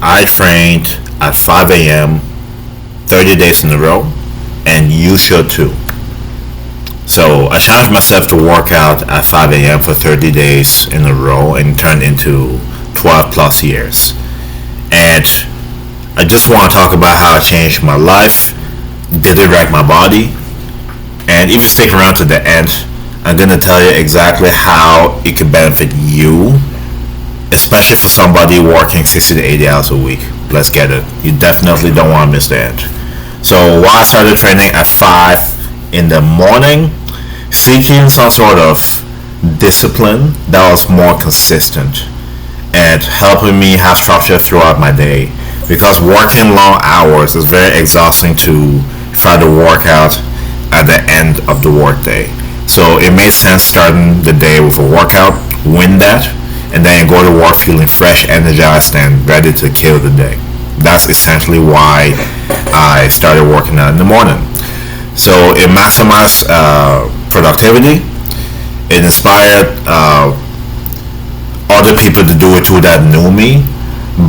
I trained at 5 a.m. 30 days in a row, and you should too. So I challenged myself to work out at 5 a.m. for 30 days in a row and turned into 12 plus years. And I just want to talk about how it changed my life, did it wreck my body, and if you stick around to the end, I'm going to tell you exactly how it could benefit you, especially for somebody working 60 to 80 hours a week. Let's get it. You definitely don't want to miss the end. So while I started training at 5 in the morning, seeking some sort of discipline that was more consistent and helping me have structure throughout my day, because working long hours is very exhausting to try to work out at the end of the workday. So it made sense starting the day with a workout, win that, and then go to work feeling fresh, energized, and ready to kill the day. That's essentially why I started working out in the morning. So it maximized productivity. It inspired other people to do it too that knew me,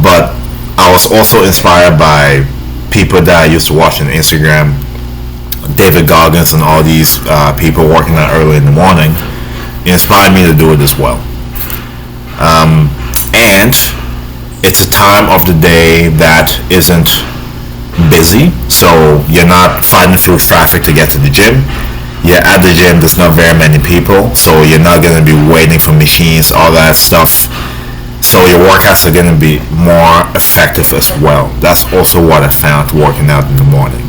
but I was also inspired by people that I used to watch on Instagram, David Goggins and all these people working out early in the morning. It inspired me to do it as well. And it's a time of the day that isn't busy, so you're not fighting through traffic to get to the gym. You're at the gym, there's not very many people, so you're not going to be waiting for machines, all that stuff. So your workouts are going to be more effective as well. That's also what I found working out in the morning.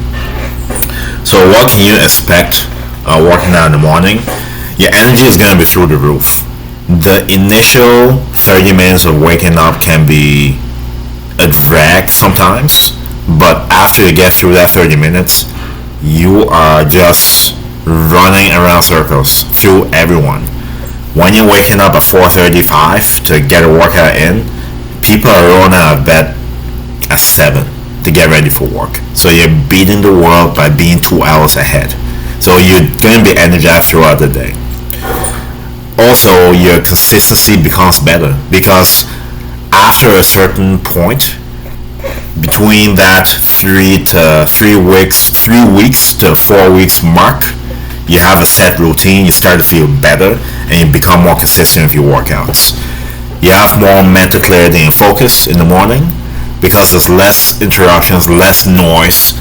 So what can you expect working out in the morning? Your energy is going to be through the roof. The initial 30 minutes of waking up can be a drag sometimes, but after you get through that 30 minutes, you are just running around circles through everyone. When you're waking up at 4:35 to get a workout in, people are rolling out of bed at 7 to get ready for work. So you're beating the world by being 2 hours ahead. So you're going to be energized throughout the day. Also, your consistency becomes better, because after a certain point, between that 3 weeks to 4 weeks mark, you have a set routine, you start to feel better, and you become more consistent with your workouts. You have more mental clarity and focus in the morning, because there's less interruptions, less noise.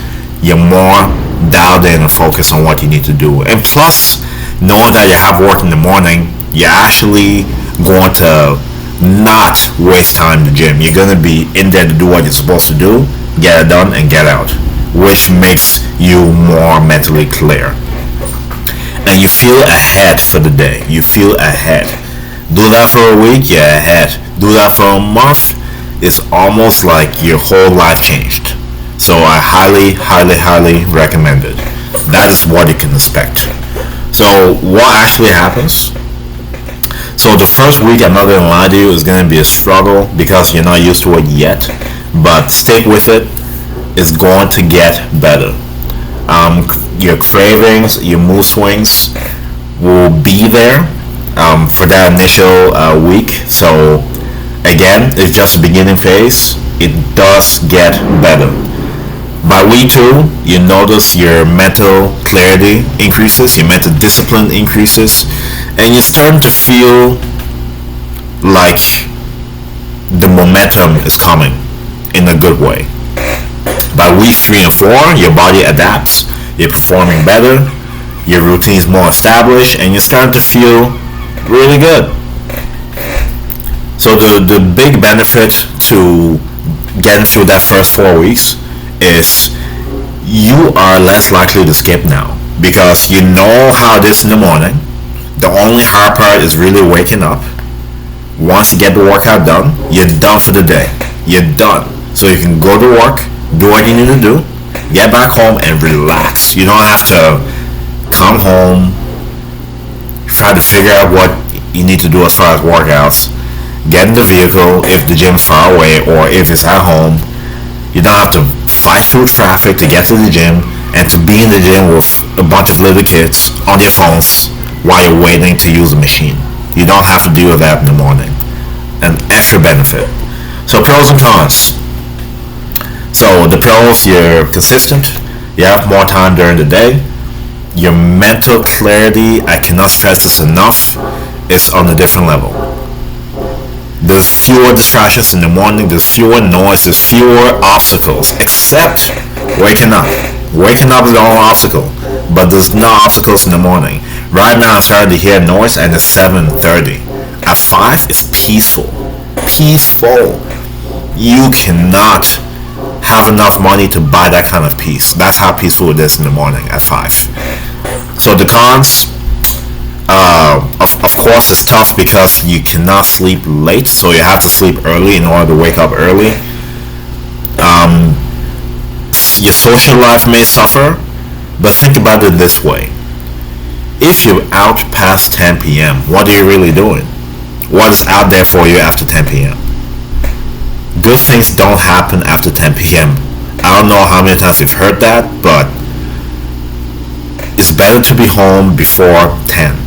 You're more dialed in and focused on what you need to do. And plus, knowing that you have work in the morning, you're actually going to not waste time in the gym. You're going to be in there to do what you're supposed to do, get it done, and get out, which makes you more mentally clear. And you feel ahead for the day. You feel ahead. Do that for a week, you're ahead. Do that for a month, it's almost like your whole life changed. So I highly, highly, highly recommend it. That is what you can expect. So what actually happens? So the first week, I'm not going to lie to you, is going to be a struggle because you're not used to it yet. But stick with it. It's going to get better. Your cravings, your mood swings will be there for that initial week. So again, it's just the beginning phase. It does get better. By week 2, you notice your mental clarity increases, your mental discipline increases, and you're starting to feel like the momentum is coming in a good way. By weeks 3 and 4, your body adapts, you're performing better, your routine is more established, and you're starting to feel really good. So the big benefit to getting through that first 4 weeks is you are less likely to skip now, because you know how it is in the morning. The only hard part is really waking up. Once you get the workout done, you're done for the day. You're done. So you can go to work, do what you need to do, get back home and relax. You don't have to come home, try to figure out what you need to do as far as workouts, get in the vehicle if the gym is far away, or if it's at home. You don't have to fight through traffic to get to the gym, and to be in the gym with a bunch of little kids on their phones while you're waiting to use the machine. You don't have to deal with that in the morning. An extra benefit. So pros and cons. So the pros, you're consistent, you have more time during the day, your mental clarity, I cannot stress this enough, is on a different level. There's fewer distractions in the morning, there's fewer noise, there's fewer obstacles, except waking up. Waking up is the only obstacle, but there's no obstacles in the morning. Right now I'm starting to hear noise and it's 7:30. At 5, it's peaceful. Peaceful. You cannot have enough money to buy that kind of peace. That's how peaceful it is in the morning at 5. So the cons, of course, it's tough because you cannot sleep late, so you have to sleep early in order to wake up early. Your social life may suffer, but think about it this way. If you're out past 10 p.m., what are you really doing? What is out there for you after 10 p.m.? Good things don't happen after 10 p.m. I don't know how many times you've heard that, but it's better to be home before 10.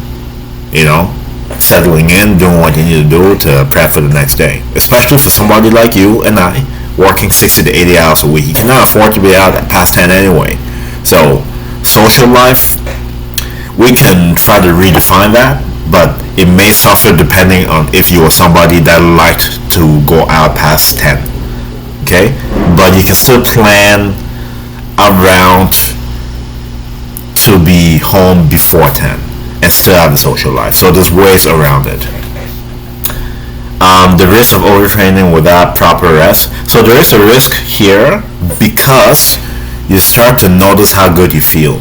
You know, settling in, doing what you need to do to prep for the next day. Especially for somebody like you and I, working 60 to 80 hours a week. You cannot afford to be out past 10 anyway. So, social life, we can try to redefine that, but it may suffer depending on if you are somebody that liked to go out past 10. Okay? But you can still plan around to be home before 10 and still have the social life. So there's ways around it. The risk of overtraining without proper rest. So there is a risk here because you start to notice how good you feel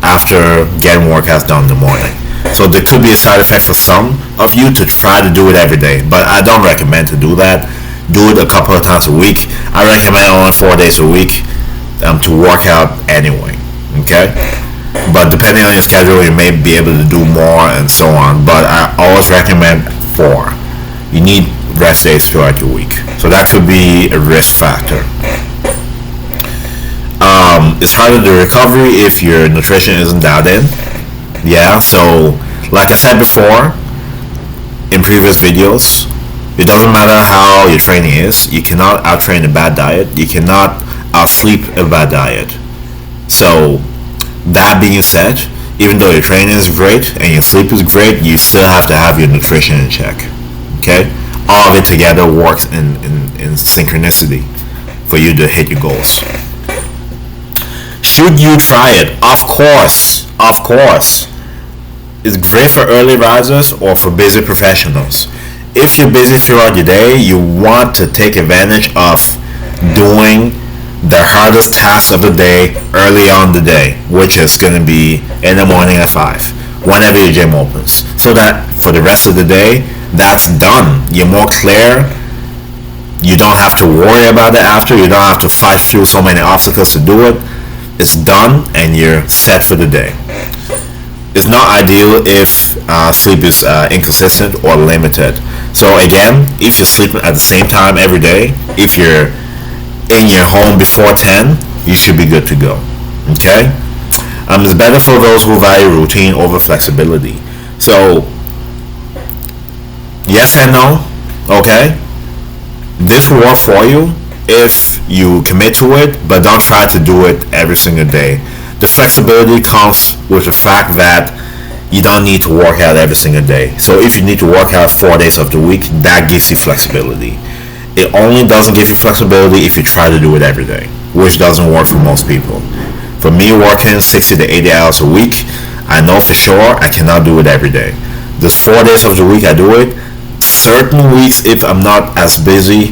after getting workouts done in the morning. So there could be a side effect for some of you to try to do it every day, but I don't recommend to do that. Do it a couple of times a week. I recommend only 4 days a week to work out anyway. Okay? But depending on your schedule, you may be able to do more and so on. But I always recommend 4. You need rest days throughout your week. So that could be a risk factor. It's harder to recovery if your nutrition isn't dialed in. Yeah, so like I said before in previous videos, it doesn't matter how your training is. You cannot out-train a bad diet. You cannot out-sleep a bad diet. So that being said, even though your training is great and your sleep is great, you still have to have your nutrition in check. Okay? All of it together works in synchronicity for you to hit your goals. Should you try it? Of course. Of course. It's great for early risers or for busy professionals. If you're busy throughout your day, you want to take advantage of doing the hardest task of the day early on the day, which is going to be in the morning at 5, whenever your gym opens. So that for the rest of the day, that's done. You're more clear. You don't have to worry about it after. You don't have to fight through so many obstacles to do it. It's done and you're set for the day. It's not ideal if sleep is inconsistent or limited. So again, if you're sleeping at the same time every day, if you're in your home before 10, you should be good to go. Okay? It's better for those who value routine over flexibility. So, yes and no. Okay? This will work for you if you commit to it, but don't try to do it every single day. The flexibility comes with the fact that you don't need to work out every single day. So if you need to work out 4 days of the week, that gives you flexibility. It only doesn't give you flexibility if you try to do it every day, which doesn't work for most people. For me, working 60 to 80 hours a week, I know for sure I cannot do it every day. There's 4 days of the week I do it. Certain weeks, if I'm not as busy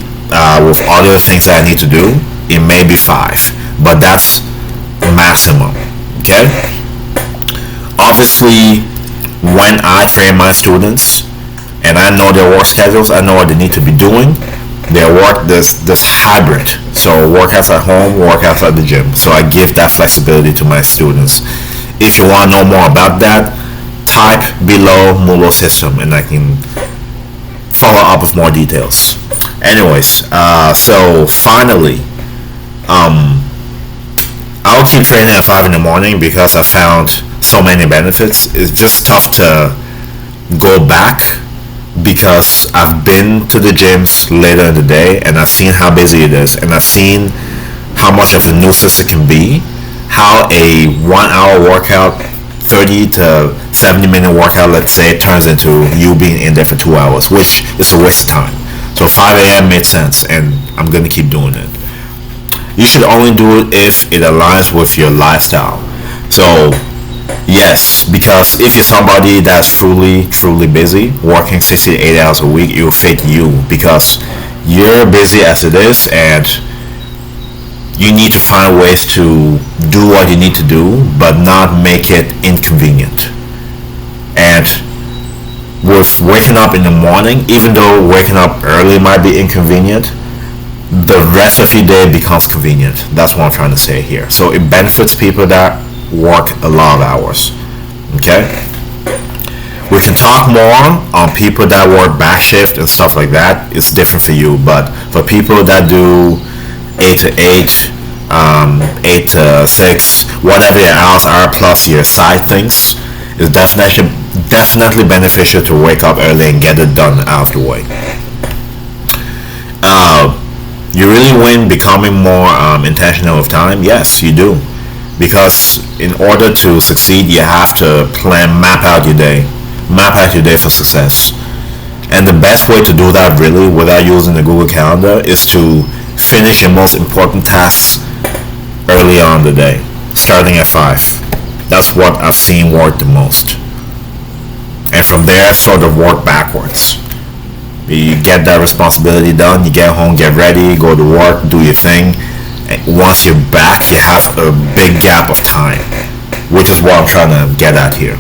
with other things that I need to do, it may be 5, but that's maximum. Okay? Obviously, when I train my students and I know their work schedules, I know what they need to be doing. Their work, this hybrid. So workouts at home, workouts at the gym. So I give that flexibility to my students. If you want to know more about that, type below Mulo System and I can follow up with more details. Anyways, so finally, I'll keep training at 5 in the morning because I found so many benefits. It's just tough to go back because I've been to the gyms later in the day and I've seen how busy it is and I've seen how much of a nuisance it can be, how a 1 hour workout, 30 to 70-minute workout, let's say, turns into you being in there for 2 hours, which is a waste of time. So 5 a.m. made sense, and I'm going to keep doing it. You should only do it if it aligns with your lifestyle. So yes, because if you're somebody that's truly busy, working 60 to 80 hours a week, it will fit you because you're busy as it is, and you need to find ways to do what you need to do, but not make it inconvenient. And with waking up in the morning, even though waking up early might be inconvenient, the rest of your day becomes convenient. That's what I'm trying to say here. So it benefits people that work a lot of hours. Okay? We can talk more on people that work back shift and stuff like that. It's different for you, but for people that do 8 to 8, 8 to 6, whatever your hours are plus your side things, it's definitely beneficial to wake up early and get it done out of the way. You really win becoming more intentional with time? Yes, you do. Because in order to succeed, you have to map out your day for success. And the best way to do that, really, without using the Google Calendar, is to finish your most important tasks early on in the day, starting at 5. That's what I've seen work the most. And from there, sort of work backwards. You get that responsibility done, you get home, get ready, go to work, do your thing. And once you're back, you have a big gap of time, which is what I'm trying to get at here.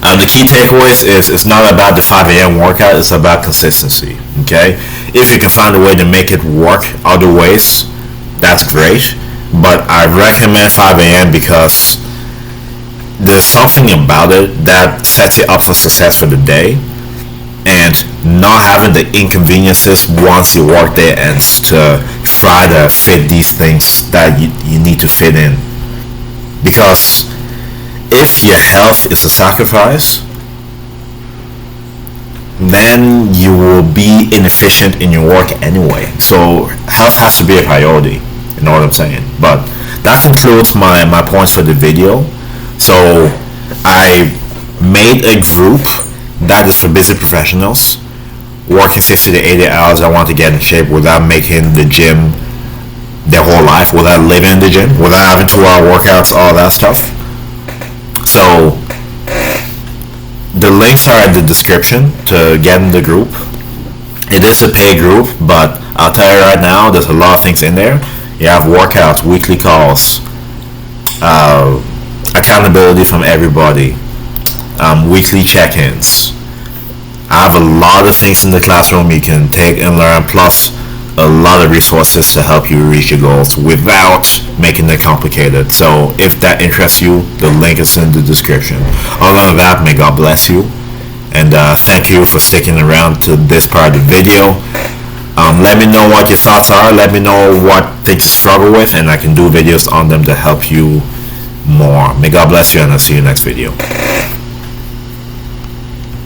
The key takeaways is it's not about the 5 a.m. workout, it's about consistency. Okay? If you can find a way to make it work other ways, that's great. But I recommend 5 a.m. because there's something about it that sets you up for success for the day, and not having the inconveniences once your work day ends to try to fit these things that you need to fit in. Because if your health is a sacrifice, then you will be inefficient in your work anyway. So health has to be a priority, you know what I'm saying? But that concludes my points for the video. So I made a group that is for busy professionals working 60 to 80 hours that want to get in shape without making the gym their whole life, without living in the gym, without having 2-hour workouts, all that stuff. So the links are in the description to get in the group. It is a paid group, but I'll tell you right now, there's a lot of things in there. You have workouts, weekly calls, accountability from everybody, weekly check-ins. I have a lot of things in the classroom you can take and learn, plus a lot of resources to help you reach your goals without making it complicated. So if that interests you, the link is in the description. Other than that, may God bless you, and thank you for sticking around to this part of the video. Let me know what your thoughts are. Let me know what things you struggle with, and I can do videos on them to help you more. May God bless you, and I'll see you next video.